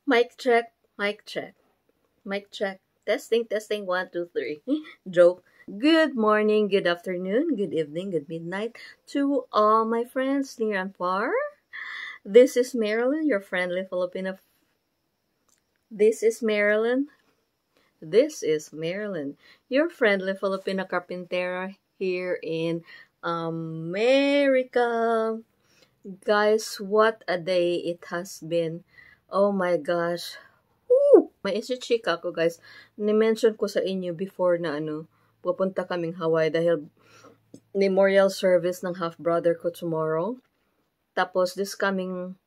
Mic check, mic check, mic check. Testing, testing, 1, 2, 3. Joke. Good morning, good afternoon, good evening, good midnight to all my friends near and far. This is Marilyn, your friendly Filipino. This is Marilyn, your friendly Filipino carpintera here in America. Guys, what a day it has been. Oh my gosh. Woo! May isi-check ako, guys. Ni-mention ko sa inyo before na pupunta kaming Hawaii dahil memorial service ng half-brother ko tomorrow. Tapos this coming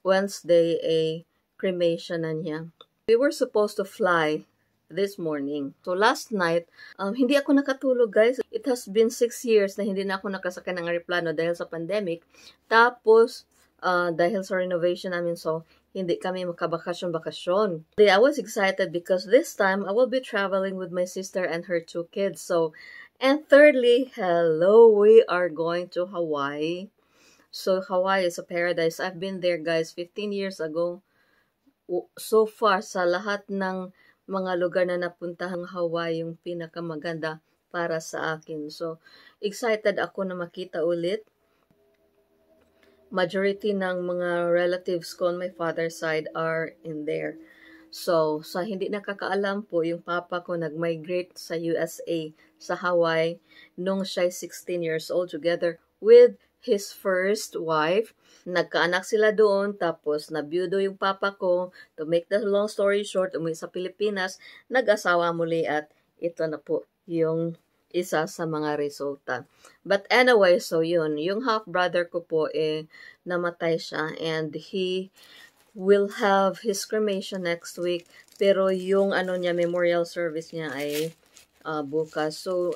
Wednesday, cremation na niya. We were supposed to fly this morning. So last night, hindi ako nakatulog, guys. It has been 6 years na hindi na ako nakasakay ng aeroplano dahil sa pandemic. Tapos, dahil sa renovation namin, so hindi kami makabakasyon-bakasyon. I was excited because this time, I will be traveling with my sister and her 2 kids. So, and thirdly, hello, we are going to Hawaii. So, Hawaii is a paradise. I've been there, guys, 15 years ago. So far, sa lahat ng mga lugar na napuntahang Hawaii, yung pinakamaganda para sa akin. So, excited ako na makita ulit. Majority ng mga relatives ko on my father's side are in there. So, sa hindi nakakaalam po, yung papa ko nag-migrate sa USA, sa Hawaii, nung siya 16 years old, together with his first wife. Nagkaanak sila doon, tapos nabiyudo yung papa ko. To make the long story short, umuwi sa Pilipinas, nag-asawa muli at ito na po yung isa sa mga resulta. But anyway, so yun, yung half-brother ko po namatay siya and he will have his cremation next week. Pero yung niya, memorial service niya ay bukas. So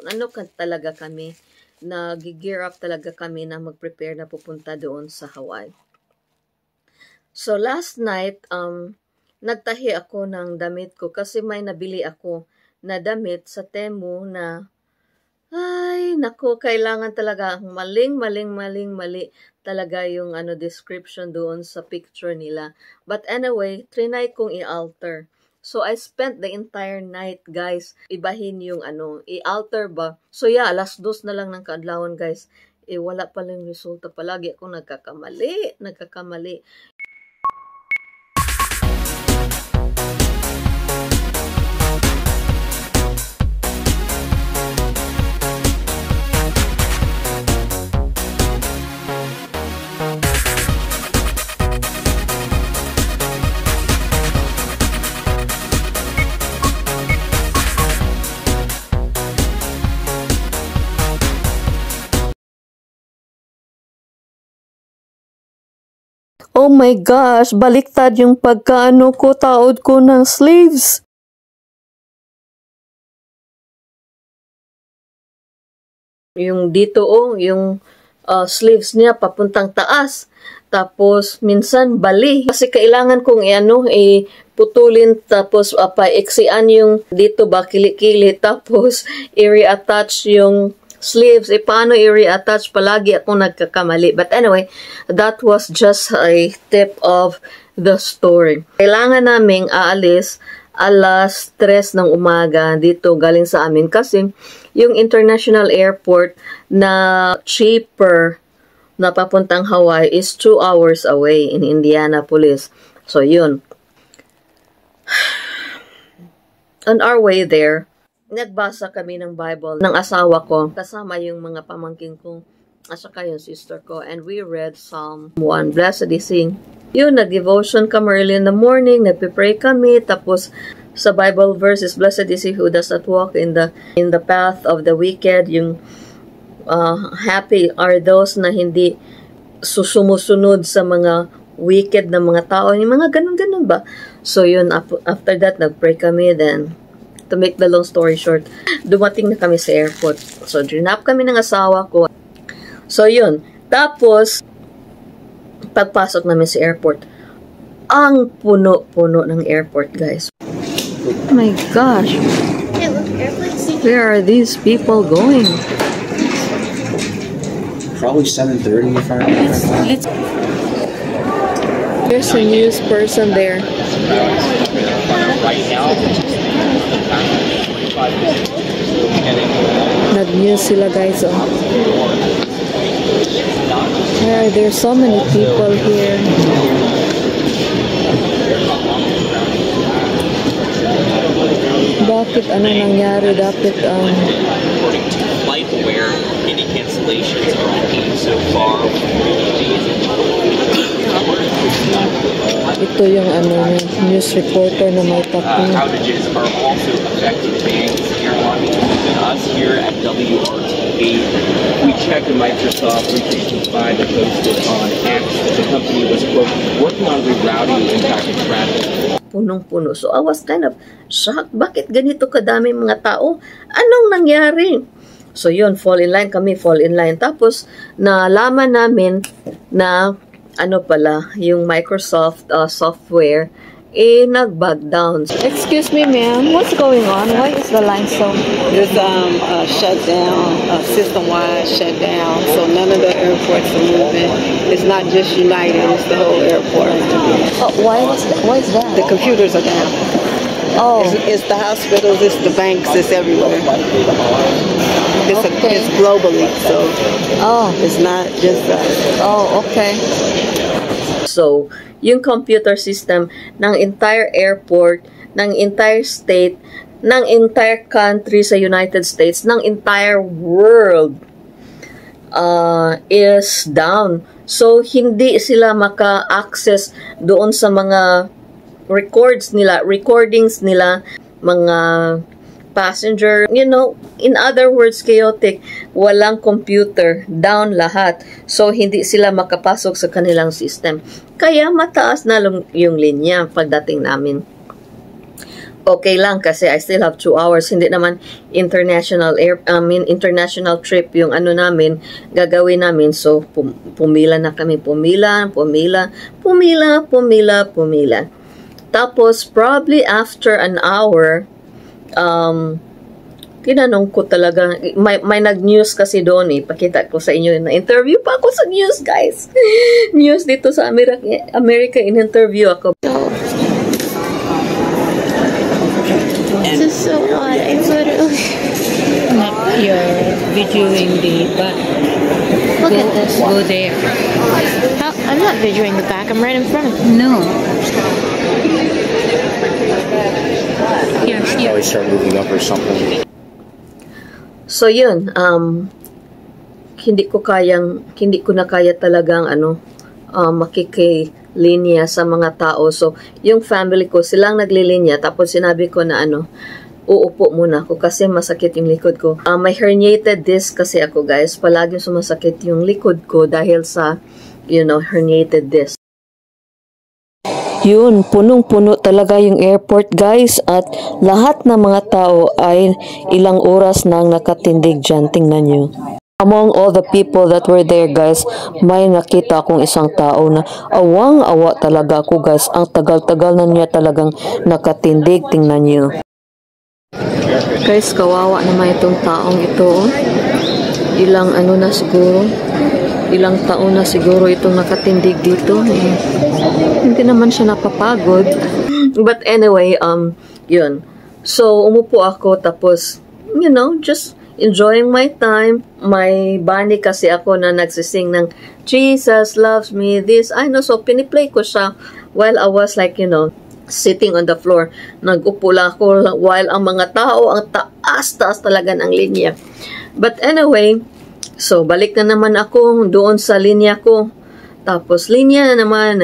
talaga kami, nag-gear up talaga kami na mag-prepare na pupunta doon sa Hawaii. So last night, nagtahi ako ng damit ko kasi may nabili ako na damit sa Temu na ay, naku, kailangan talaga mali talaga yung description doon sa picture nila. But anyway, trinay kong i-alter. So, I spent the entire night, guys, ibahin yung i-alter ba. So, yeah, alas 2 na lang ng kaadlawan, guys. Wala pa lang resulta. Palagi akong nagkakamali. Oh my gosh, baliktad yung pagkaano ko, taod ko ng sleeves. Yung dito yung sleeves niya papuntang taas. Tapos minsan bali. Kasi kailangan kong putulin tapos paiksian yung dito ba kili-kili tapos i-reattach yung sleeves. Paano i-reattach? Palagi akong nagkakamali. But anyway, that was just a tip of the story. Kailangan naming aalis alas 3 ng umaga dito galing sa amin kasi yung international airport na cheaper na papuntang Hawaii is 2 hours away in Indianapolis. So yun. On our way there, nagbasa kami ng Bible ng asawa ko, kasama yung mga pamangkin ko, at saka yung sister ko, and we read Psalm 1, Blessed is He. Yun, nag-devotion kami early in the morning, nagpipray kami, tapos sa Bible verses, Blessed is He who does not walk in the path of the wicked, yung happy are those na hindi sumusunod sa mga wicked na mga tao, yung mga ganun-ganun ba? So yun, after that, nagpray kami, then to make the long story short, dumating na kami sa airport. So, drinap kami ng asawa ko. So, yun. Tapos, pagpasok namin sa airport, ang puno-puno ng airport, guys. Oh my gosh. Where are these people going? Probably 7:30 if I remember. There's a news person there. Nag-news sila guys, oh. There's so many people here. Bakit ano nangyari? Dapat Flight aware, any cancellations are on so far. Ito yung ano news reporter na may takbo. Outages are also affecting banks, airlines, and us here at WRTV. We checked the Microsoft 365 that posted on X that the company was, quote, working on rerouting impacted traffic. Punong-puno. So I was kind of shocked. Bakit ganito kadami mga tao? Anong nangyari? So yun, fall in line kami, fall in line. Tapos, nalaman namin na ano pala, yung Microsoft software, nag-bug down. Excuse me, ma'am. What's going on? Why is the line so? There's a shutdown, a system-wide shutdown, so none of the airports are moving. It's not just United, it's the whole airport. Oh, why is that? The computers are down. Oh. It's the hospitals, it's the banks, it's everywhere. It's globally, so it's not just us. Oh, okay. So, yung computer system ng entire airport, ng entire state, ng entire country sa United States, ng entire world is down. So, hindi sila maka-access doon sa mga recordings nila, mga passenger, in other words, chaotic, walang computer, down lahat. So, hindi sila makapasok sa kanilang system. Kaya mataas na yung linya pagdating namin. Okay lang kasi I still have 2 hours. Hindi naman international trip yung namin, gagawin namin. So, pumila na kami. Pumila. Tapos, probably after an hour, tinanong ko talaga, may nag-news kasi doon pakita ko sa inyo na interview pa ako sa news, guys. News dito sa America, in-interview ako. This is so odd. I'm literally not you're videoing the back. Look at this. Go there. I'm not videoing the back. I'm right in front of it. No. Probably start moving up or something. So yun, hindi ko na kaya talagang makikilinya sa mga tao. So yung family ko, silang naglilinya, tapos sinabi ko na uupo muna ako kasi masakit yung likod ko. May herniated disc kasi ako, guys. Palaging sumasakit yung likod ko dahil sa herniated disc. Yun, punong-puno talaga yung airport, guys, at lahat ng mga tao ay ilang oras nang nakatindig dyan. Tingnan nyo. Among all the people that were there, guys, may nakita akong isang tao na awang-awa talaga ako, guys. Ang tagal-tagal na niya talagang nakatindig. Tingnan nyo. Guys, kawawa naman itong taong ito. Ilang taon na siguro itong nakatindig dito. Hindi naman siya napapagod. But anyway, yun. So, umupo ako tapos, just enjoying my time. May bunny kasi ako na nagsising ng Jesus loves me, this. So piniplay ko siya while I was sitting on the floor. Nag-upo lang ako while ang mga tao, ang taas-taas talaga ng linya. But anyway, so balik na naman ako doon sa linya ko. Tapos linya na naman,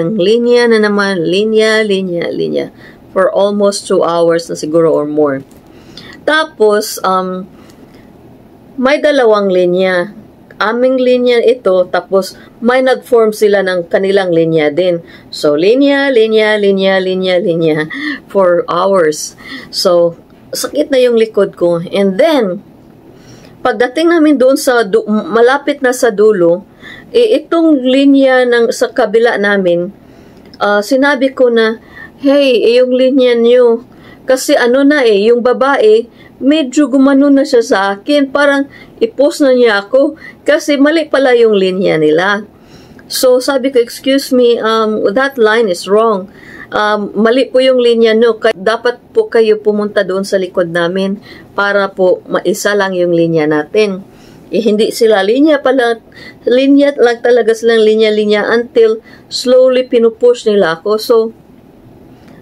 linya. For almost 2 hours na siguro or more. Tapos, may dalawang linya. Aming linya ito, tapos may nag-form sila ng kanilang linya din. So, linya, for hours. So, sakit na yung likod ko. And then, pagdating namin doon sa, malapit na sa dulo, itong linya sa kabila namin, sinabi ko na, hey, yung linya nyo, kasi yung babae, medyo gumano na siya sa akin. Parang i-post na niya ako kasi mali pala yung linya nila. So, sabi ko, excuse me, that line is wrong. Mali po yung linya no. Dapat po kayo pumunta doon sa likod namin para po maisa lang yung linya natin. Hindi sila linya lang talaga silang linya until slowly pinupush nila ako. So,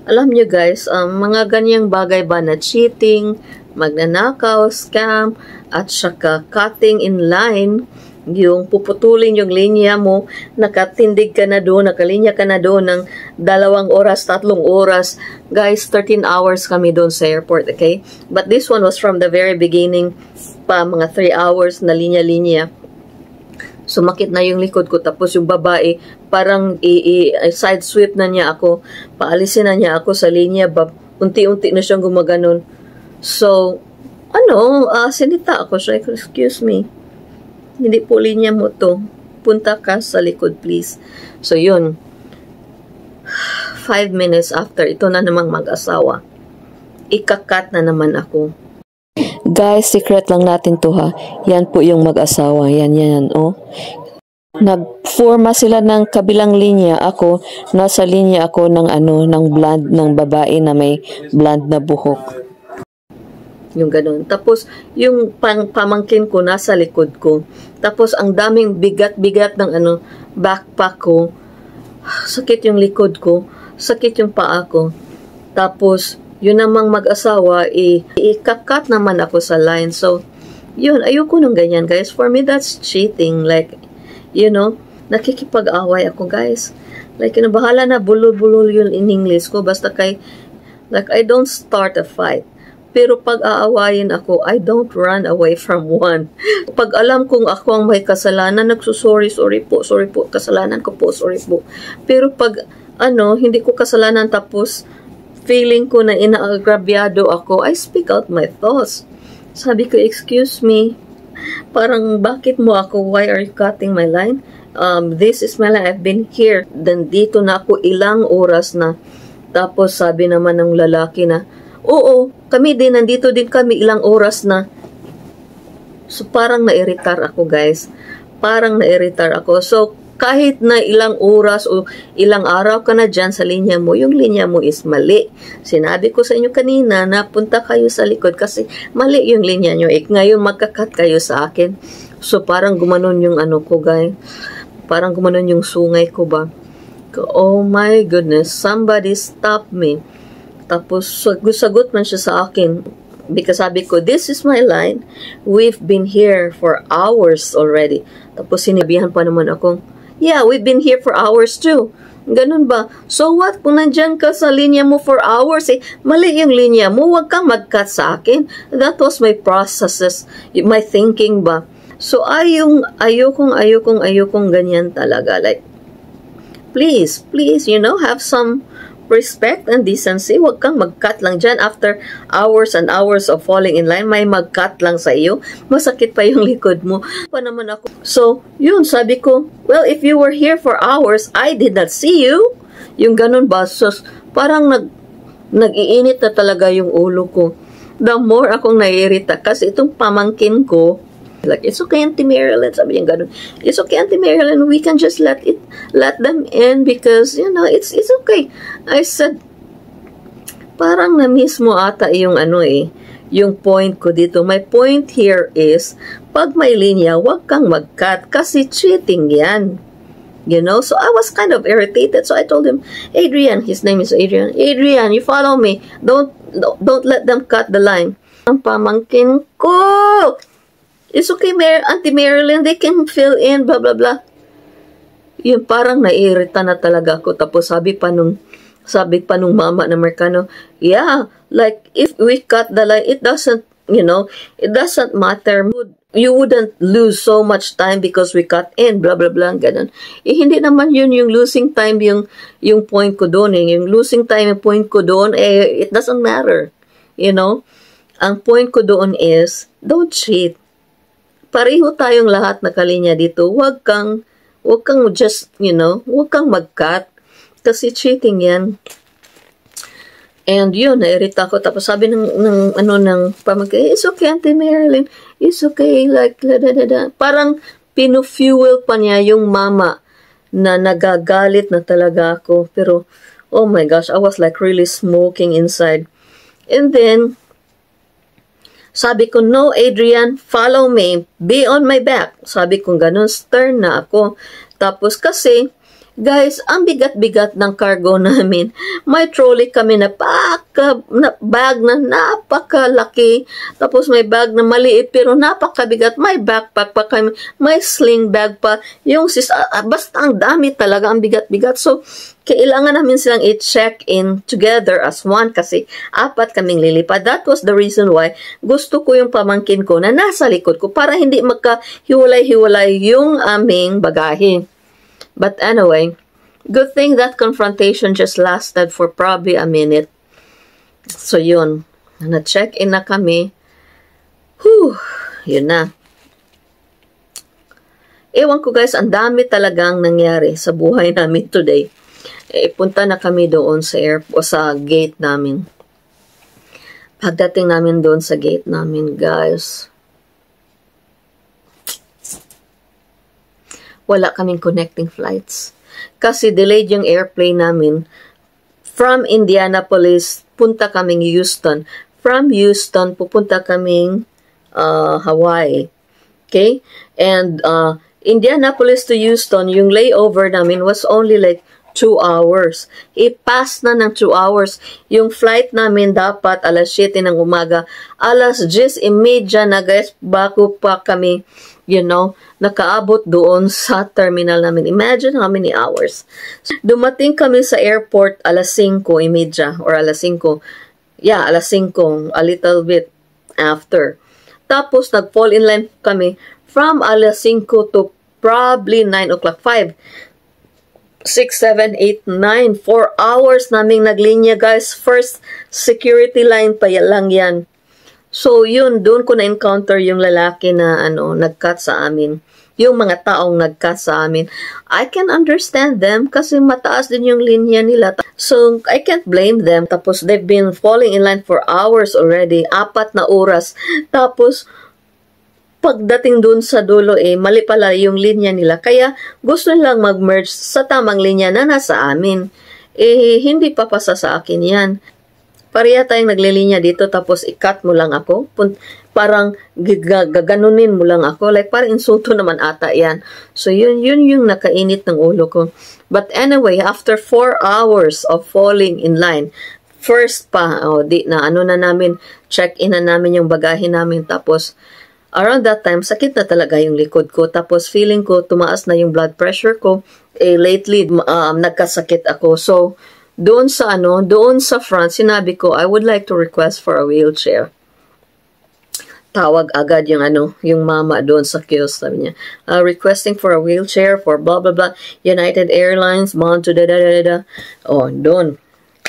alam nyo guys, mga ganyang bagay ba na cheating, magnanakaw, scam, at saka cutting in line, yung puputulin yung linya mo, nakatindig ka na doon, nakalinya ka na doon ng 2 oras, 3 oras. Guys, 13 hours kami doon sa airport, okay? But this one was from the very beginning pa, mga 3 hours na linya-linya. Sumakit na yung likod ko, tapos yung babae, parang side sweep na niya ako, paalisin na niya ako sa linya, unti-unti na siyang gumaganon. So, sinita ako siya, excuse me, hindi po linya mo to, punta ka sa likod please. So yun, 5 minutes after, ito na namang mag-asawa, ikakat na naman ako. Guys, secret lang natin to ha. Yan po yung mag-asawa. Yan, oh. Nagforma sila ng kabilang linya. Ako, nasa linya ako ng ng blonde, ng babae na may blonde na buhok. Yung ganun. Tapos, yung pamangkin ko nasa likod ko. Tapos, ang daming bigat-bigat ng backpack ko. Sakit yung likod ko. Sakit yung paa ko. Tapos, yun namang mag-asawa, ikakat naman ako sa line. So, yun, ayoko nung ganyan, guys. For me, that's cheating. Like, nakikipag-away ako, guys. Like, bahala na, bulol-bulol yun in English ko. Basta I don't start a fight. Pero pag aawayin ako, I don't run away from one. Pag alam kong ako ang may kasalanan, sorry po, kasalanan ko po, sorry po. Pero pag, hindi ko kasalanan tapos, feeling ko na inaagrabyado ako, I speak out my thoughts. Sabi ko, excuse me, parang bakit mo ako, why are you cutting my line? This is my line, I've been here. Then dito na ako ilang oras na. Tapos sabi naman ng lalaki na, oo, kami din, nandito din kami ilang oras na. So parang nairitar ako guys. Parang nairitar ako. So kahit na ilang oras o ilang araw ka na dyan sa linya mo, yung linya mo is mali. Sinabi ko sa inyo kanina na punta kayo sa likod kasi mali yung linya nyo. Ngayon magkakat kayo sa akin. So parang gumanon yung ko guys. Parang gumanon yung sungay ko ba. Oh my goodness, somebody stop me. Tapos sagot man siya sa akin. Because sabi ko, this is my line. We've been here for hours already. Tapos sinabihan pa naman akong, yeah, we've been here for hours too. Ganun ba? So what? Kung nandyan ka sa linya mo for hours, mali yung linya mo, huwag kang mag-cut sa akin. That was my processes, my thinking ba? So ayokong ganyan talaga. Like, please, have some respect and decency. Huwag kang mag-cut lang dyan after hours and hours of falling in line. May mag-cut lang sa iyo. Masakit pa yung likod mo. Pa naman ako. So, yun, sabi ko, well, if you were here for hours, I did not see you. Yung ganun ba? So, parang nag-iinit na talaga yung ulo ko. The more akong naiirita. Kasi itong pamangkin ko, like, it's okay, Auntie Marilyn. Sabi niya ganun. It's okay, Auntie Marilyn. We can just let them in because, it's okay. I said, parang na-miss mo ata yung yung point ko dito. My point here is, pag may linya, wag kang mag-cut kasi cheating yan. So I was kind of irritated. So I told him, Adrian, his name is Adrian. Adrian, you follow me. Don't let them cut the line. Ang pamangkin ko! It's okay, Auntie Marilyn, they can fill in, blah, blah, blah. Yun, parang naiirita na talaga ako. Tapos sabi pa nung mama na Amerikano, yeah, like, if we cut the line, it doesn't matter. You wouldn't lose so much time because we cut in, blah, blah, blah, ganun. Hindi naman yun yung losing time, yung point ko doon. Yung losing time, yung point ko doon, it doesn't matter. Ang point ko doon is, don't cheat. Pareho tayong lahat na kalinya dito. Huwag kang just, huwag kang mag-cut. Kasi cheating yan. And yun, nairita ko. Tapos sabi ng pamangkin, it's okay, Auntie Marilyn. It's okay, like, parang pinu-fuel pa niya yung mama na nagagalit na talaga ako. Pero, oh my gosh, I was like really smoking inside. And then, sabi ko, no, Adrian, follow me. Be on my back. Sabi ko, ganun, stern na ako. Tapos kasi, guys, ang bigat-bigat ng cargo namin. May trolley kami na bag na napakalaki. Tapos may bag na maliit pero napakabigat. May backpack pa kami. May sling bag pa. Basta ang dami talaga, ang bigat-bigat. So, kailangan namin silang i-check in together as one kasi 4 kaming lilipad. That was the reason why gusto ko yung pamangkin ko na nasa likod ko para hindi magkahiwalay-hiwalay yung aming bagahe. But anyway, good thing that confrontation just lasted for probably a minute. So yun, na-check-in na kami. Whew, yun na. Ewan ko guys, ang dami talagang nangyari sa buhay namin today. Punta na kami doon sa airport, sa gate namin. Pagdating namin doon sa gate namin, guys, wala kaming connecting flights. Kasi delayed yung airplane namin. From Indianapolis, punta kaming Houston. From Houston, pupunta kaming Hawaii. Okay? And Indianapolis to Houston, yung layover namin was only like 2 hours. I-pass na ng 2 hours. Yung flight namin dapat alas 7 ng umaga. Alas 10:30 na guys, bago pa kami nakaabot doon sa terminal namin. Imagine how many hours. Dumating kami sa airport alas 5:30 or alas 5. Yeah, alas 5, a little bit after. Tapos nag-fall in line kami from alas 5 to probably 9 o'clock, 5, 6, 7, 8, 9, 4 hours naming naglinya guys. First security line pa lang yan. So, yun, doon ko na-encounter yung lalaki na, nag-cut sa amin. Yung mga taong nag-cut sa amin. I can understand them kasi mataas din yung linya nila. So, I can't blame them. Tapos, they've been falling in line for hours already. 4 na oras. Tapos, pagdating doon sa dulo, mali pala yung linya nila. Kaya, gusto nilang mag-merge sa tamang linya na nasa amin. Hindi papasa sa akin yan. Pareha tayong naglilinya dito tapos i-cut mo lang ako. Parang gaganunin mo lang ako. Like parang insulto naman ata yan. So yun yung nakainit ng ulo ko. But anyway, after 4 hours of falling in line, first pa, na namin, check-in na namin yung bagahe namin. Tapos around that time, sakit na talaga yung likod ko. Tapos feeling ko, tumaas na yung blood pressure ko. Lately, nagkasakit ako. So, doon sa front, sinabi ko, I would like to request for a wheelchair. Tawag agad yung mama doon sa kiosk, sabi niya, requesting for a wheelchair for blah, blah, blah, United Airlines, bound to da-da-da-da. Oh, doon.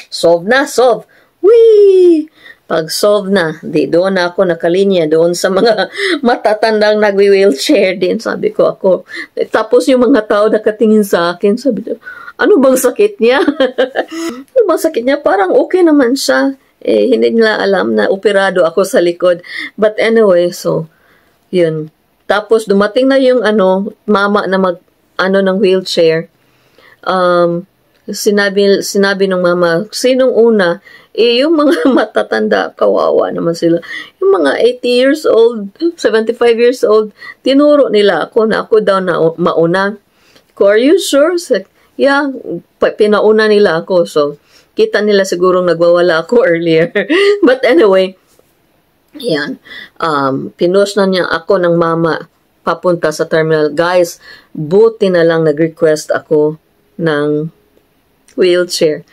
Solve na, solve. Whee! Pag solve na, doon na ako nakalinya, doon sa mga matatandang nagwi-wheelchair din, sabi ko ako. Tapos yung mga tao nakatingin sa akin, sabi ko, ano bang sakit niya? Ano bang sakit niya? Parang okay naman siya. Hindi nila alam na operado ako sa likod. But anyway, so, yun. Tapos, dumating na yung mama na ng wheelchair. Sinabi ng mama, sinong una? Yung mga matatanda, kawawa naman sila. Yung mga 80 years old, 75 years old, tinuro nila ako na ako daw na mauna. Are you sure? Yeah, pinauna nila ako. So, kita nila sigurong nagwawala ako earlier. But anyway, yan. Pinost na niya ako ng mama papunta sa terminal. Guys, buti na lang nag-request ako ng wheelchair.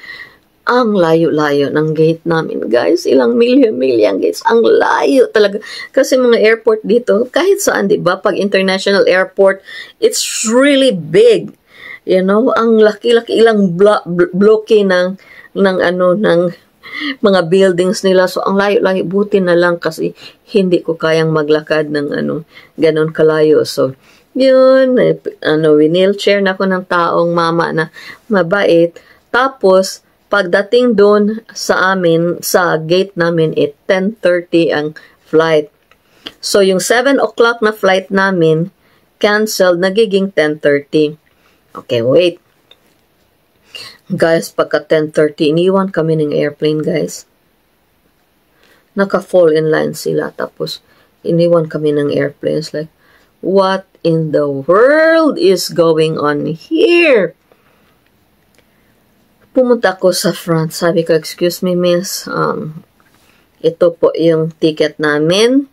Ang layo-layo ng gate namin, guys. Ilang milyon gates. Ang layo talaga. Kasi mga airport dito, kahit saan, diba? Pag international airport, it's really big. Ang laki-laki, ilang bloke ng mga buildings nila. So, ang layo-layo, buti na lang kasi hindi ko kayang maglakad ng ganon kalayo. So, yun, wheelchair na ako ng taong mama na mabait. Tapos, pagdating doon sa amin, sa gate namin, 10:30 ang flight. So, yung 7 o'clock na flight namin, canceled, nagiging 10:30. Okay, wait. Guys, pagka 10:30, iniwan kami ng airplane, guys. Naka-fall in line sila. Tapos, iniwan kami ng airplane. It's like, what in the world is going on here? Pumunta ako sa front. Sabi ko, excuse me, miss. Ito po yung ticket namin.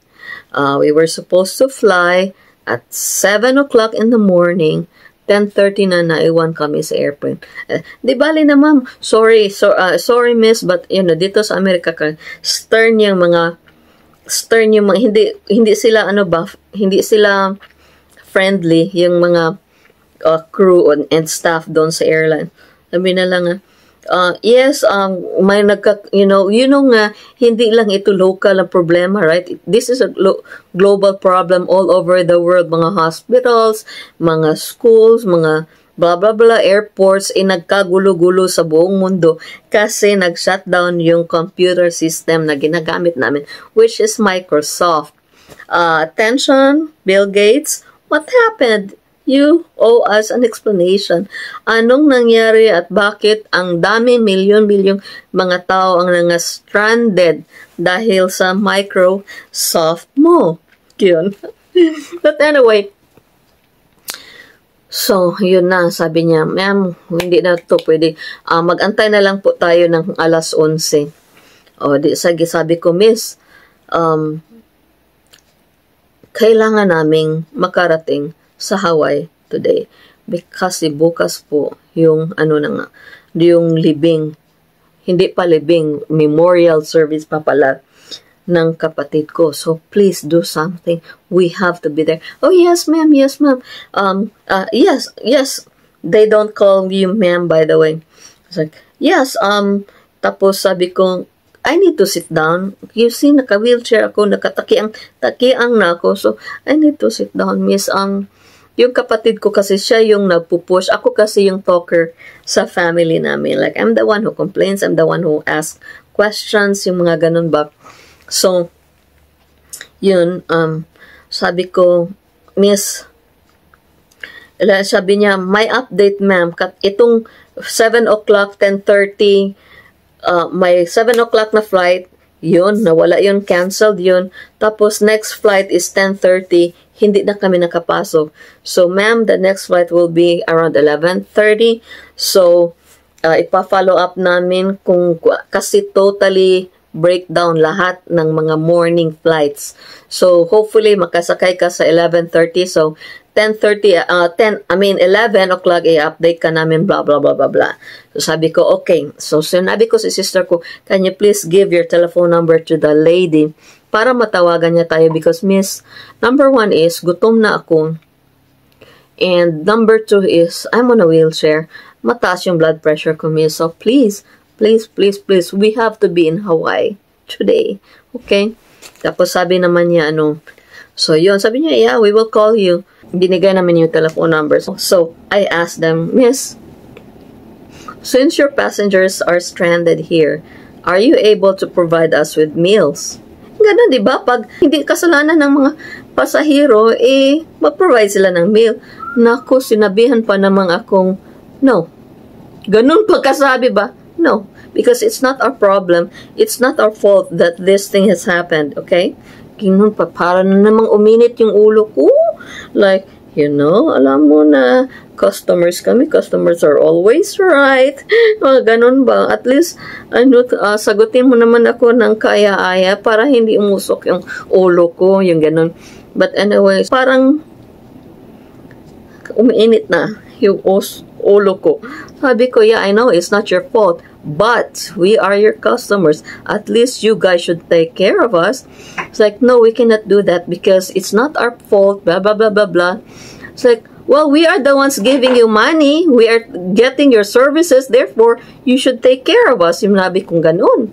We were supposed to fly at 7 o'clock in the morning. 10:30 na naiwan kami sa airplane. Di bali na ma'am, sorry miss, but dito sa Amerika stern yung mga hindi sila hindi sila friendly yung mga crew and staff doon sa airline. Sabi na lang yes, may nga, hindi lang ito local na problema, right? This is a global problem all over the world. Mga hospitals, mga schools, mga blah blah blah, airports, nagkagulo-gulo sa buong mundo kasi nag-shutdown yung computer system na ginagamit namin, which is Microsoft. Attention, Bill Gates, what happened? You owe us an explanation. Anong nangyari at bakit ang dami, milyon-milyong mga tao ang stranded dahil sa Microsoft mo? Yun. But anyway, so, yun na. Sabi niya, ma'am, hindi na to pwede. Mag-antay na lang po tayo ng alas 11. Sabi ko, miss, kailangan naming makarating sa Hawaii today kasi bukas po yung yung libing, hindi pa libing, memorial service pa pala ng kapatid ko. So please do something. We have to be there. Oh yes ma'am, yes ma'am. Yes. They don't call you ma'am, by the way. It's like, yes, tapos sabi ko, I need to sit down. You see, naka-wheelchair ako, takiang na ako. So, I need to sit down, miss. Yung kapatid ko kasi siya yung nagpupush. Ako kasi yung talker sa family namin. Like, I'm the one who complains. I'm the one who asks questions. Yung mga ganun ba. So, yun. Sabi ko, miss, sabi niya, my update ma'am. Itong 7 o'clock, 10:30, may 7 o'clock na flight. Yun, nawala yun. Canceled yun. Tapos, next flight is 10:30. Hindi na kami nakapasok. So, ma'am, the next flight will be around 11:30. So, ipa-follow up namin kasi totally breakdown lahat ng mga morning flights. So, hopefully, makasakay ka sa 11:30. So, 11 o'clock, i-update ka namin, blah, blah, blah, blah, blah. So, sabi ko, okay. So, sinabi ko sa sister ko, can you please give your telephone number to the lady para matawagan niya tayo because miss, number 1 is, gutom na ako. And number 2 is, I'm on a wheelchair. Mataas yung blood pressure ko, miss. So, please, we have to be in Hawaii today. Okay? Tapos sabi naman niya, so yun, sabi niya, yeah, we will call you. Binigay namin yung telephone numbers. So, I asked them, miss, since your passengers are stranded here, are you able to provide us with meals? Ganun, di ba? Pag hindi kasalanan ng mga pasahero, mag-provide sila ng meal. Naku, sinabihan pa namang akong, no. Ganun pagkasabi ba? No. Because it's not our problem. It's not our fault that this thing has happened, okay? Ganun pa, para na namang uminit yung ulo ko. Like, alam mo na, customers are always right. Ganun ba? At least, sagutin mo naman ako ng kaya-aya para hindi umusok yung ulo ko, yung ganun. But anyway, parang umiinit na yung ulo ko. Sabi ko, yeah, I know it's not your fault, but we are your customers. At least you guys should take care of us. It's like, no, we cannot do that because it's not our fault, blah, blah, blah, blah, blah. It's like, well, we are the ones giving you money. We are getting your services. Therefore, you should take care of us. Yung nabi kong ganun.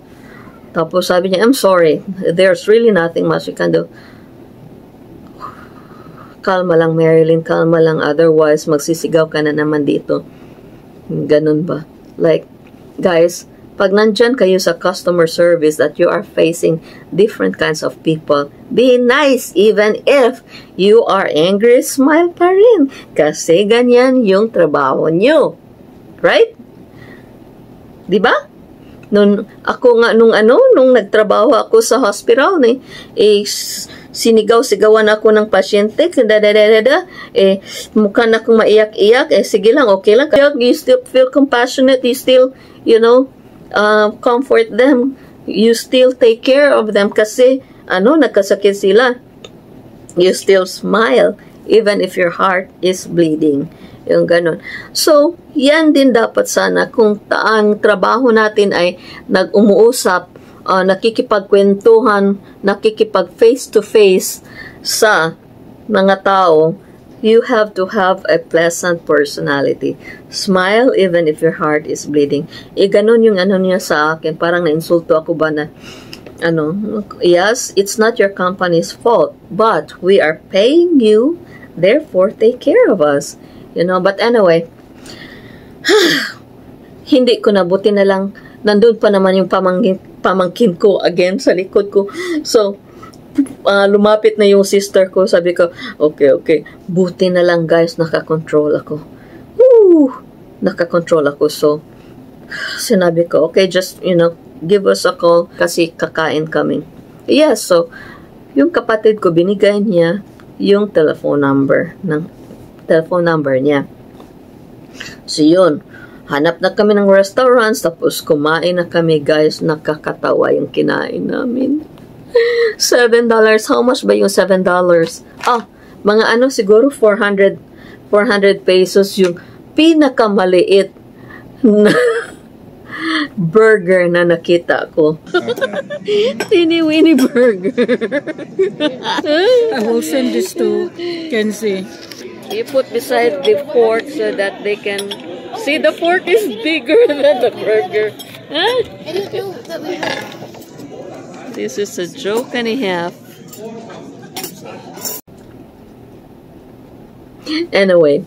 Tapos sabi niya, I'm sorry. There's really nothing much we can do. Kalma lang, Marilyn. Kalma lang. Otherwise, magsisigaw ka na naman dito. Ganun ba? Like, guys, pag nandyan kayo sa customer service that you are facing different kinds of people, be nice even if you are angry, smile pa rin. Kasi ganyan yung trabaho nyo. Right? Diba? Nung nagtrabaho ako sa hospital, sinigaw-sigawan ako ng pasyente, mukha na akong maiyak-iyak, sige lang, okay lang. You still feel compassionate, you still, comfort them, you still take care of them kasi, nagkasakit sila. You still smile, even if your heart is bleeding. Yung ganun. So, yan din dapat sana kung ang trabaho natin ay nag-umuusap, nakikipagkwentuhan, nakikipag face-to-face sa mga tao, you have to have a pleasant personality. Smile even if your heart is bleeding. Ganun yung niya sa akin. Parang na-insulto ako ba na, yes, it's not your company's fault, but we are paying you, therefore take care of us. But anyway, hindi ko nabuti na lang, nandun pa naman yung pamangkin ko again sa likod ko. So, lumapit na yung sister ko. Sabi ko, okay. Buti na lang guys, nakakontrol ako. Woo! Nakakontrol ako. So, sinabi ko, okay, just, give us a call kasi kakain kami. Yes, so, yung kapatid ko, binigay niya yung telephone number niya. So, yun. Hanap na kami ng restaurants, tapos kumain na kami, guys. Nakakatawa yung kinain namin. $7. How much ba yung $7? Mga siguro 400 pesos yung pinakamaliit na burger na nakita ko. Teeny-weeny burger. I will send this to Kenzie. You put beside the fork so that they can see the fork is bigger than the burger. Huh? I didn't know that we had. This is a joke and a half. Anyway,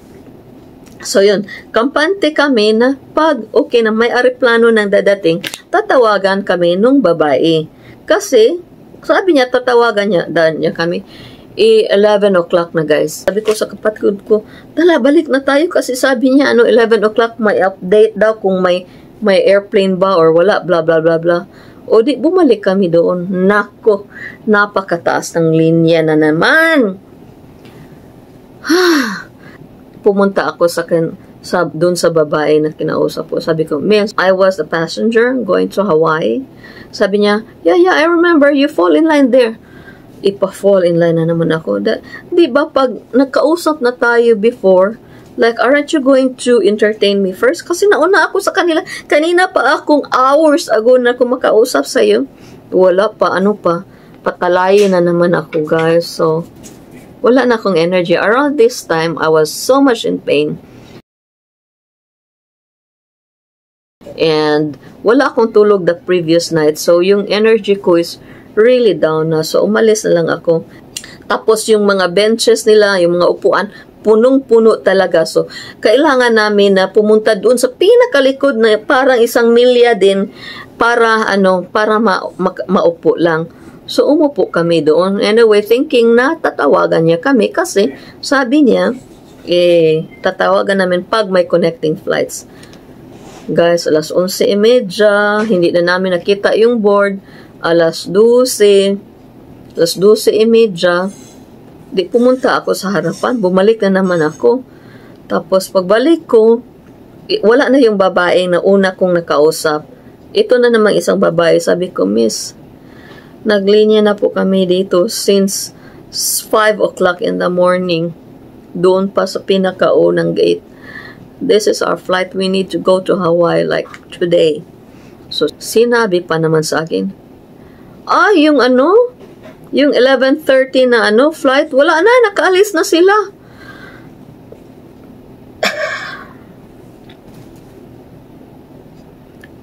so yun, kampante kami na pag okay na may aeroplano nang dadating, tatawagan kami nung babae. Kasi, sabi niya, tatawagan niya kami. 11 o'clock na guys. Sabi ko sa kapatid ko, tala, balik na tayo kasi sabi niya, 11 o'clock may update daw kung may airplane ba or wala, blah, blah, blah, blah. O di, bumalik kami doon. Nako, napakataas ng linya na naman. Pumunta ako doon sa babae na kinausap ko. Sabi ko, miss, I was a passenger going to Hawaii. Sabi niya, yeah, I remember, you fall in line there. Ipa-fall in line na naman ako. Di ba pag nagkausap na tayo before, like, aren't you going to entertain me first? Kasi nauna ako sa kanila. Kanina pa akong hours ago na ako makausap sa'yo. Wala pa, patalayin na naman ako, guys. So, wala na akong energy. Around this time, I was so much in pain. And, wala akong tulog the previous night. So, yung energy ko is really down na. So, umalis na lang ako. Tapos, yung mga benches nila, yung mga upuan, punong-puno talaga. So, kailangan namin na pumunta doon sa pinakalikod na parang 1 milya din para maupo lang. So, umupo kami doon. Anyway, thinking na tatawagan niya kami kasi sabi niya, tatawagan namin pag may connecting flights. Guys, alas 11:30, hindi na namin nakita yung board. Alas 12:30, di pumunta ako sa harapan, bumalik na naman ako. Tapos pagbalik ko, wala na yung babae na una kong nakausap. Ito na namang isang babae. Sabi ko, miss, naglinya na po kami dito since 5 o'clock in the morning. Doon pa sa pinakaunang gate. This is our flight. We need to go to Hawaii like today. So, sinabi pa naman sa akin, yung 11:30 na flight, wala na, nakaalis na sila.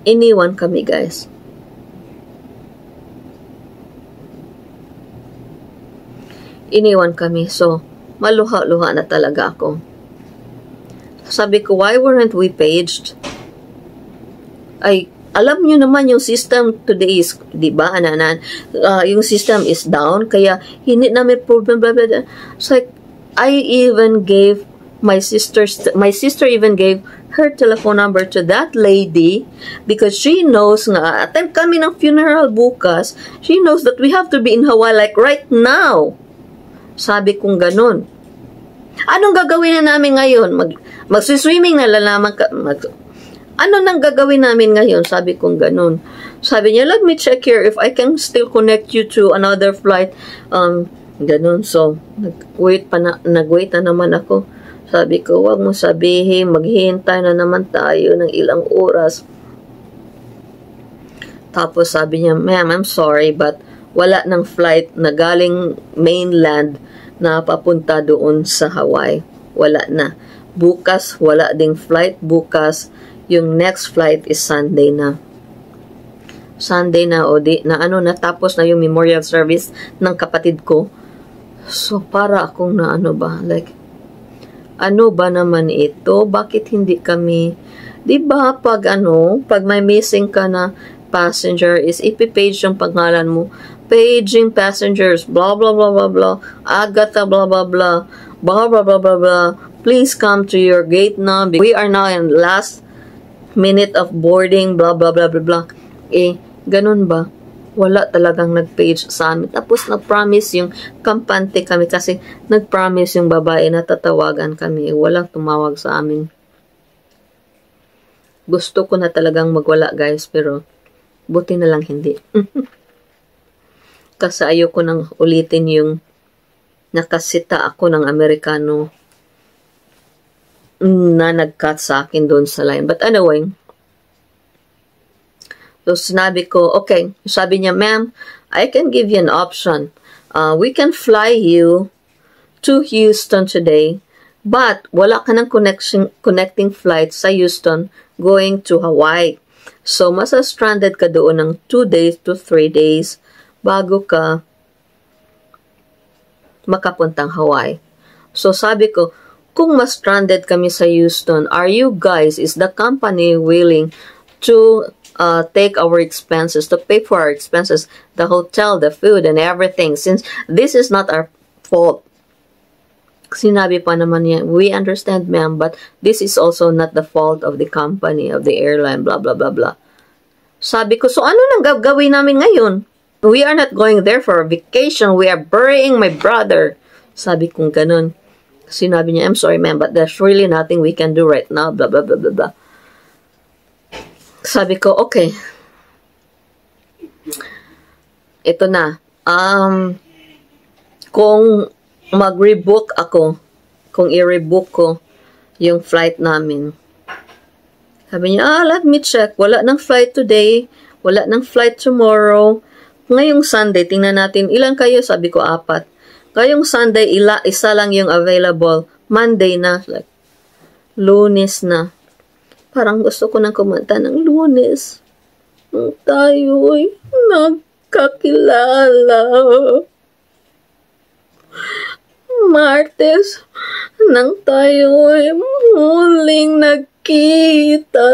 Iniwan kami, guys. Iniwan kami. So, maluha-luha na talaga ako. Sabi ko, why weren't we paged? alam nyo naman yung system today is, di ba, yung system is down, kaya hindi namin problem, blah, blah, blah. It's like, I even gave my sister even gave her telephone number to that lady because she knows nga, attend kami ng funeral bukas, she knows that we have to be in Hawaii like right now. Sabi kong ganun. Anong gagawin na namin ngayon? Magsiswimming na lalaman ka, ano nang gagawin namin ngayon? Sabi kong ganun. Sabi niya, let me check here if I can still connect you to another flight. Ganun. So, nag-wait na naman ako. Sabi ko, wag mo sabihin, maghihintay na naman tayo ng ilang oras. Tapos sabi niya, ma'am, I'm sorry, but wala ng flight na galing mainland na papunta doon sa Hawaii. Wala na. Bukas, wala ding flight. Bukas, yung next flight is Sunday na. Sunday na, o di, natapos na yung memorial service ng kapatid ko. So, para akong ano ba naman ito? Bakit hindi kami, di ba, pag may missing ka na passenger is ipipage yung pangalan mo, paging passengers, blah, blah, blah, blah, blah, Agatha, blah, blah, blah, blah, blah, blah, blah, blah, please come to your gate now. We are now in last minute of boarding, blah, blah, blah, blah, blah. Ganun ba? Wala talagang nag-page sa amin. Tapos nag-promise yung kampante kami kasi nag-promise yung babae na tatawagan kami. Walang tumawag sa amin. Gusto ko na talagang magwala, guys, pero buti na lang hindi. Kasi ayoko nang ulitin yung nakasita ako ng Amerikano na nag-cut sa akin doon sa line. But anyway, so, sinabi ko, okay. Sabi niya, ma'am, I can give you an option. We can fly you to Houston today, but wala ka ng connecting flight sa Houston going to Hawaii. So, masa-stranded ka doon ng 2 days to 3 days bago ka makapuntang Hawaii. So, sabi ko, kung ma-stranded kami sa Houston, is the company willing to take our expenses, to pay for our expenses, the hotel, the food, and everything, since this is not our fault? Sinabi pa naman niya, we understand, ma'am, but this is also not the fault of the company, of the airline, blah, blah, blah, blah. Sabi ko, so ano nang gagawin namin ngayon? We are not going there for a vacation. We are burying my brother. Sabi kong ganun. Sinabi niya, I'm sorry, ma'am, but there's really nothing we can do right now, blah, blah, blah, blah, blah. Sabi ko, okay. Ito na. Kung mag-rebook ako, kung i-rebook ko yung flight namin. Sabi niya, let me check. Wala ng flight today. Wala ng flight tomorrow. Ngayong Sunday, tingnan natin. Ilan kayo? Sabi ko, 4. Ngayong Sunday, isa lang yung available. Monday na. Like, Lunes na. Parang gusto ko nang kumanta ng Lunes. Tayo'y nagkakilala. Martes, nang tayo'y muling nagkita.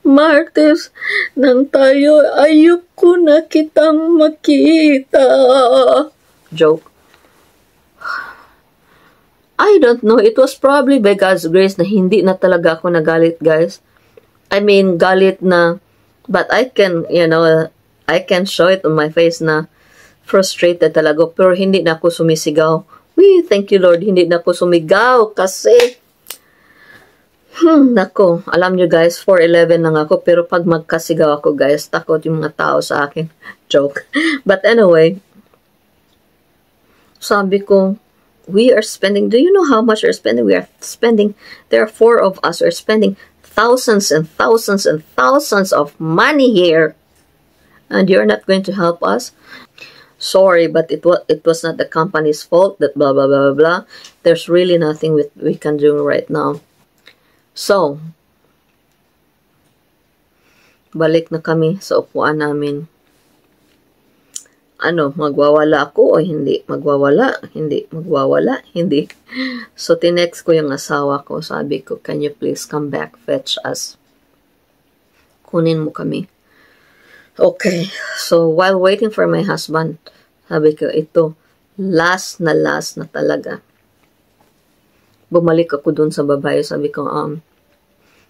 Martes, nang tayo ayoko na kitang makita. Joke. I don't know. It was probably by God's grace na hindi na talaga ako nagalit, guys. I mean, galit na. But I can, I can show it on my face na frustrated talaga. Pero hindi na ako sumisigaw. Thank you, Lord. Hindi na ako sumigaw kasi nako, alam nyo guys, 4'11 lang ako, pero pag magkasigaw ako guys, takot yung mga tao sa akin. Joke. But anyway, sabi ko, we are spending, do you know how much we're spending? We are spending, there are 4 of us, we're spending thousands and thousands and thousands of money here. And you're not going to help us? Sorry, but it was not the company's fault that blah, blah, blah, blah, blah. There's really nothing we can do right now. So, balik na kami sa upuan namin. ano, magwawala ako o hindi? Magwawala, hindi. Magwawala, hindi. So, tinext ko yung asawa ko. Sabi ko, can you please come back, fetch us? Kunin mo kami. Okay. So, while waiting for my husband, sabi ko, ito, last na talaga. Bumalik ako dun sa babae. Sabi ko,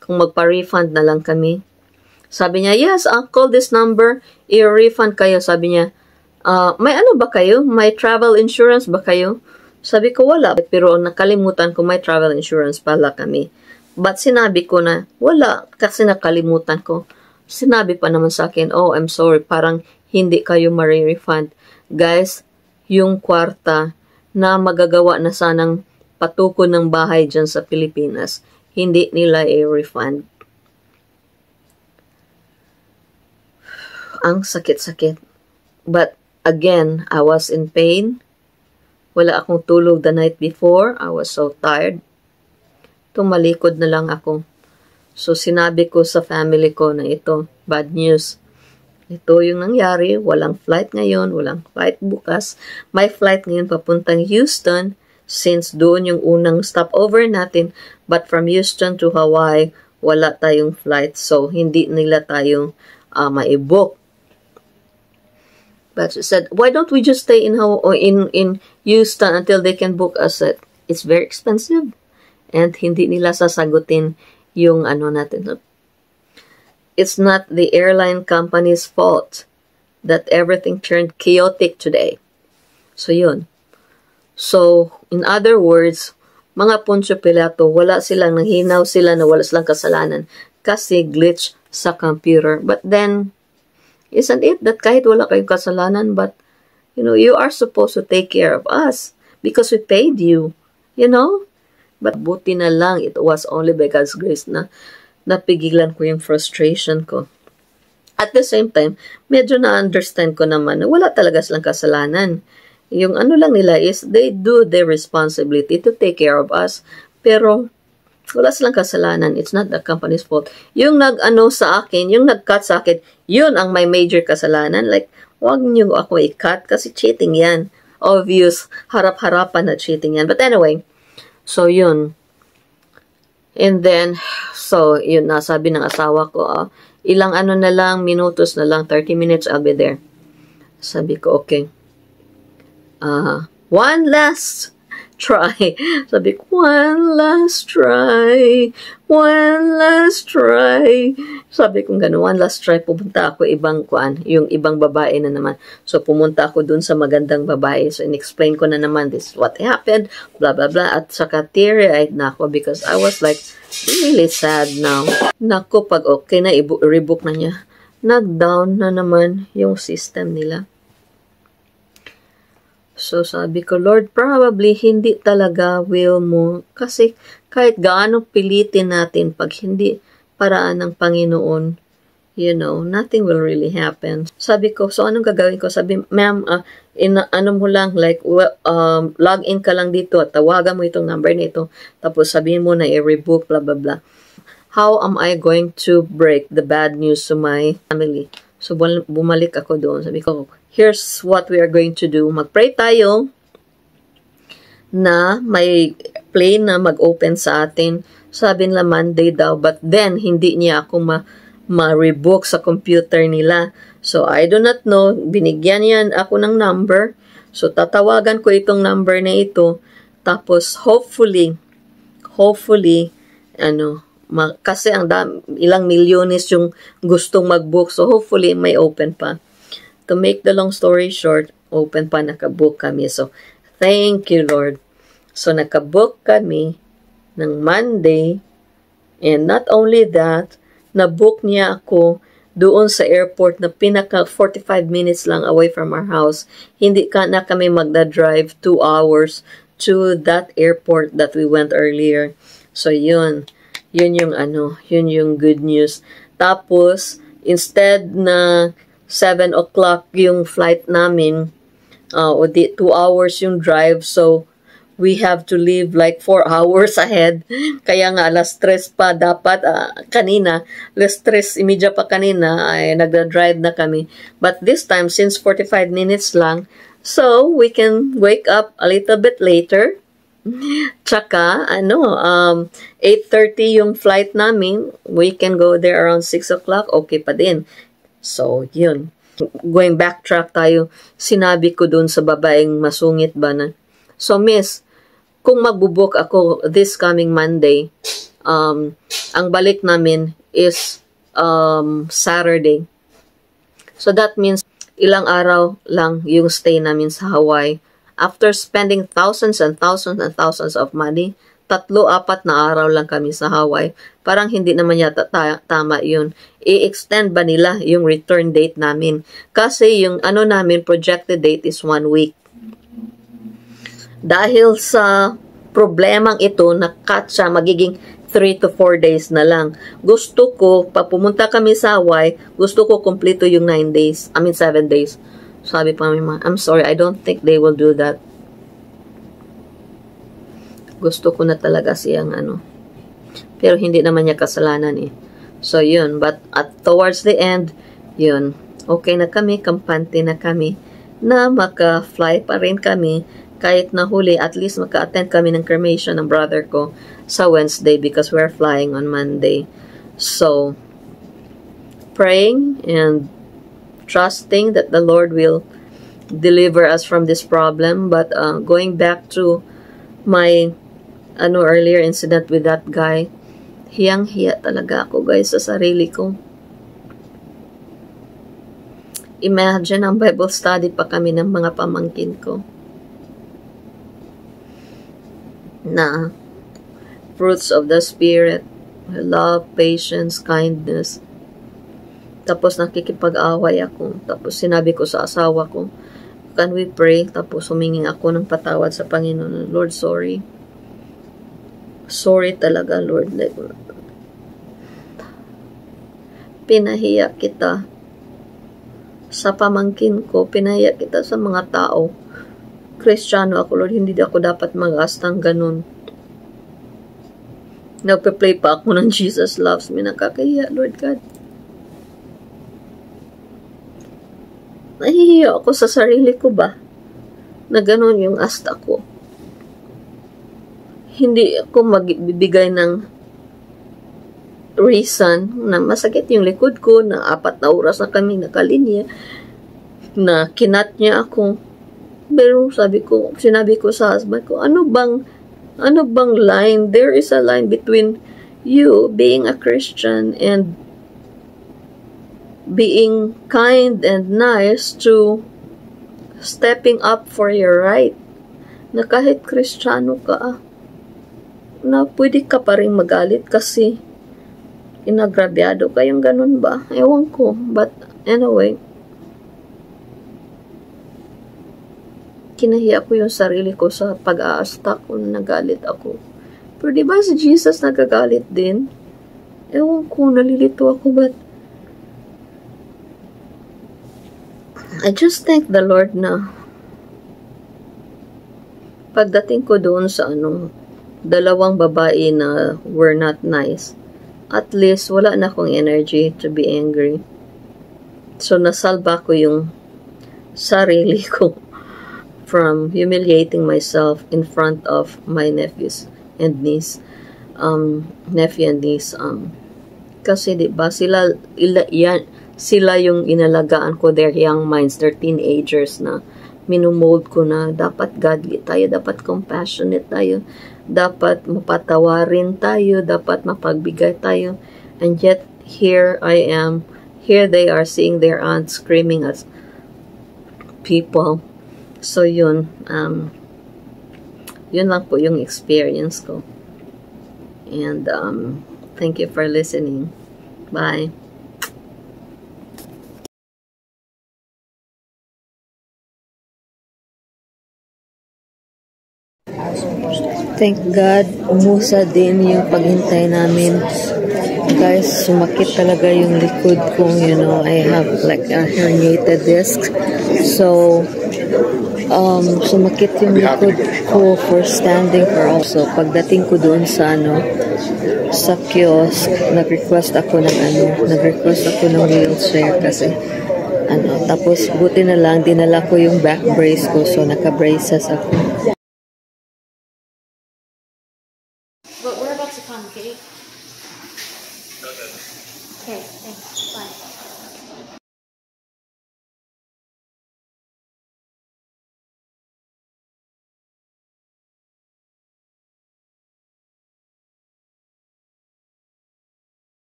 kung magpa-refund na lang kami. Sabi niya, yes, I'll call this number. I-refund kayo. Sabi niya, may ano ba kayo? May travel insurance ba kayo? Sabi ko, wala. Pero nakalimutan ko, may travel insurance pala kami. But sinabi ko na, wala. Kasi nakalimutan ko. Sinabi pa naman sa akin, oh, I'm sorry. Parang hindi kayo ma-refund. Guys, yung kwarta na magagawa na sanang patuko ng bahay dyan sa Pilipinas, hindi nila i-refund. Ang sakit-sakit. But, again, I was in pain. Wala akong tulog the night before. I was so tired. Tumalikod na lang ako. So, sinabi ko sa family ko na ito, bad news. Ito yung nangyari. Walang flight ngayon. Walang flight bukas. May flight ngayon papuntang Houston since doon yung unang stopover natin. But from Houston to Hawaii, wala tayong flight. So, hindi nila tayong ma-book. But she said, why don't we just stay in Houston until they can book us? It's very expensive. And hindi nila sasagutin yung ano natin. It's not the airline company's fault that everything turned chaotic today. So, yun. So, in other words, mga Poncio Pilato, wala silang nanghinaw sila na wala silang kasalanan kasi glitch sa computer. But then, isn't it that kahit wala kayong kasalanan, but, you are supposed to take care of us because we paid you, But buti na lang, it was only by God's grace na napigilan ko yung frustration ko. At the same time, medyo na-understand ko naman na wala talaga silang kasalanan. Yung ano lang nila is, they do their responsibility to take care of us, pero wala silang kasalanan. It's not the company's fault. Yung nag-ano sa akin, yung nag-cut sa akin, yun ang may major kasalanan. Like, wag niyo ako i-cut kasi cheating yan. Obvious, harap-harapan na cheating yan. But anyway, so yun. And then, so yun, nasabi ng asawa ko, ilang ano na lang, minutos na lang, 30 minutes, I'll be there. Sabi ko, okay. One last try. Sabi ko, one last try. One last try. Sabi ko gano'n, one last try. Pumunta ako ibang yung ibang babae na naman. So, pumunta ako dun sa magandang babae. So, in-explain ko na naman, this is what happened, blah, blah, blah. At saka, teary-eyed na ako because I was like, really sad now. Naku, pag okay na, rebook na niya. Nag-down na naman yung system nila. So, sabi ko, Lord, probably hindi talaga will mo. Kasi kahit gaano pilitin natin, pag hindi paraan ng Panginoon, nothing will really happen. Sabi ko, so anong gagawin ko? Sabi, ma'am, ano mo lang, like, log in ka lang dito at tawagan mo itong number nito. Tapos sabihin mo na i-rebook, blah, blah, blah. How am I going to break the bad news to my family? So, bumalik ako doon. Sabi ko, here's what we are going to do. Mag-pray tayo na may plane na mag-open sa atin. Sabi nila Monday daw, but then, hindi niya ako ma-rebook sa computer nila. So, I do not know. Binigyan niya ako ng number. So, tatawagan ko itong number na ito. Tapos, hopefully, kasi ilang milyones yung gustong mag-book. So, hopefully, may open pa. To make the long story short, open pa, nakabook kami. So, thank you, Lord. So, nakabook kami ng Monday. And not only that, nabook niya ako doon sa airport na pinaka 45 minutes lang away from our house. Hindi na kami magda-drive 2 hours to that airport that we went earlier. So, yun yung good news. Tapos, instead na 7 o'clock yung flight namin, 2 hours yung drive. So, we have to leave like 4 hours ahead. Kaya nga, alas 3 pa dapat, kanina, alas 3:30 pa kanina, ay nagda-drive na kami. But this time, since 45 minutes lang, so we can wake up a little bit later. Tsaka, 8:30 yung flight namin. We can go there around 6 o'clock. Okay pa din. So, yun. Going backtrack tayo, sinabi ko dun sa babaeng masungit ba na, so miss, kung magbubuk ako this coming Monday, ang balik namin is Saturday. So that means ilang araw lang yung stay namin sa Hawaii. After spending thousands and thousands and thousands of money, 3-4 na araw lang kami sa Hawaii. Parang hindi naman yata tama yun. I-extend ba nila yung return date namin? Kasi yung namin projected date is 1 week. Dahil sa problemang ito, na-cut siya, magiging 3 to 4 days na lang. Gusto ko, pag pumunta kami sa Hawaii, gusto ko kompleto yung 7 days. Sabi pa namin, I'm sorry, I don't think they will do that. Gusto ko na talaga siyang Pero hindi naman niya kasalanan eh. So yun, but towards the end, yun, okay na kami, kampante na kami, na maka-fly pa rin kami, kahit nahuli, at least maka-attend kami ng cremation ng brother ko sa Wednesday because we're flying on Monday. So, praying and trusting that the Lord will deliver us from this problem. But going back to my earlier incident with that guy, hiyang-hiya talaga ako guys sa sarili ko. Imagine, ang Bible study pa kami ng mga pamangkin ko na fruits of the Spirit, love, patience, kindness. Tapos nakikipag-away ako. Tapos sinabi ko sa asawa ko, can we pray? Tapos humingin ako ng patawad sa Panginoon. Lord, sorry. Sorry talaga, Lord. Pinahiya kita sa pamangkin ko. Pinahiya kita sa mga tao. Kristiyano ako, Lord. Hindi ako dapat mag-astang ganun. Nagpe-play pa ako ng Jesus Loves Me. Nakakahiya, Lord God. Nahihiya ako sa sarili ko ba? Na ganun yung asta ko. Hindi ako magbibigay ng reason na masakit yung likod ko, na 4 na oras na kami nakalinya, na kinat niya ako. Pero sinabi ko sa husband ko, ano bang line? There is a line between you being a Christian and being kind and nice to stepping up for your right. Na kahit Kristiyano ka, na pwede ka pa rin magalit kasi inagrabyado kayong ganun ba? Ewan ko. But anyway, kinahiya ko yung sarili ko sa pag-aasta ko na nagalit ako. Pero diba si Jesus nagagalit din? Ewan ko, nalilito ako, but I just thank the Lord na pagdating ko doon sa 2 babae na were not nice, at least wala na akong energy to be angry. So nasalba ko yung sarili ko from humiliating myself in front of my nephews and niece, nephew and niece. Kasi diba sila yung inalagaan ko, their young minds, their teenagers na minumold ko na dapat godly tayo, dapat compassionate tayo, dapat mapatawarin tayo, dapat mapagbigay tayo. And yet, here they are seeing their aunt screaming at people. So yun lang po yung experience ko. And thank you for listening. Bye. Thank God, umusa din yung paghintay namin. Guys, sumakit talaga yung likod ko. I have like a herniated disc. So, sumakit yung likod ko for standing for also. Pagdating ko doon sa sa kiosk, nag-request ako ng wheelchair kasi tapos buti na lang dinala ko yung back brace ko, so naka-braces ako. But we're about to come, okay? Okay, thanks. Bye.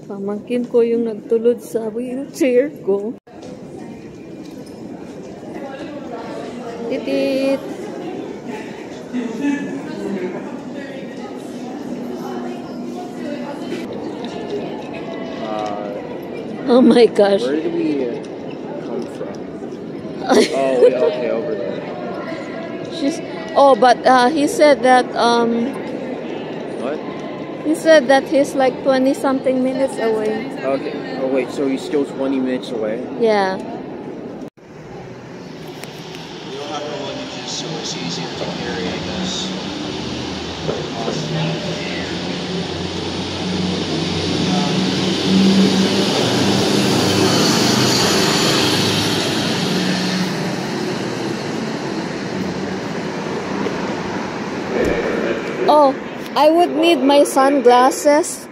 Pamangkin ko yung nagtulod sa wheelchair ko. Titit! Oh my gosh. Where did we come from? Oh, wait, okay, over there. But he said that What? he said that he's like 20-something minutes away. Okay. Oh, wait, so he's still 20 minutes away? Yeah. We don't have to luggages, so it's easier to carry, I guess. Oh, I would need my sunglasses.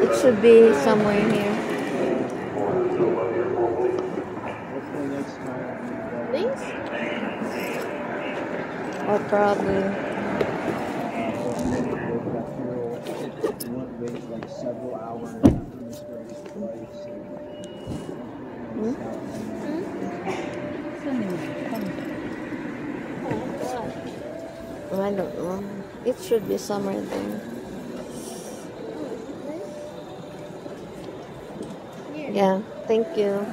It should be somewhere here. Thanks. Or probably. I don't know. It should be somewhere there. Yeah, thank you.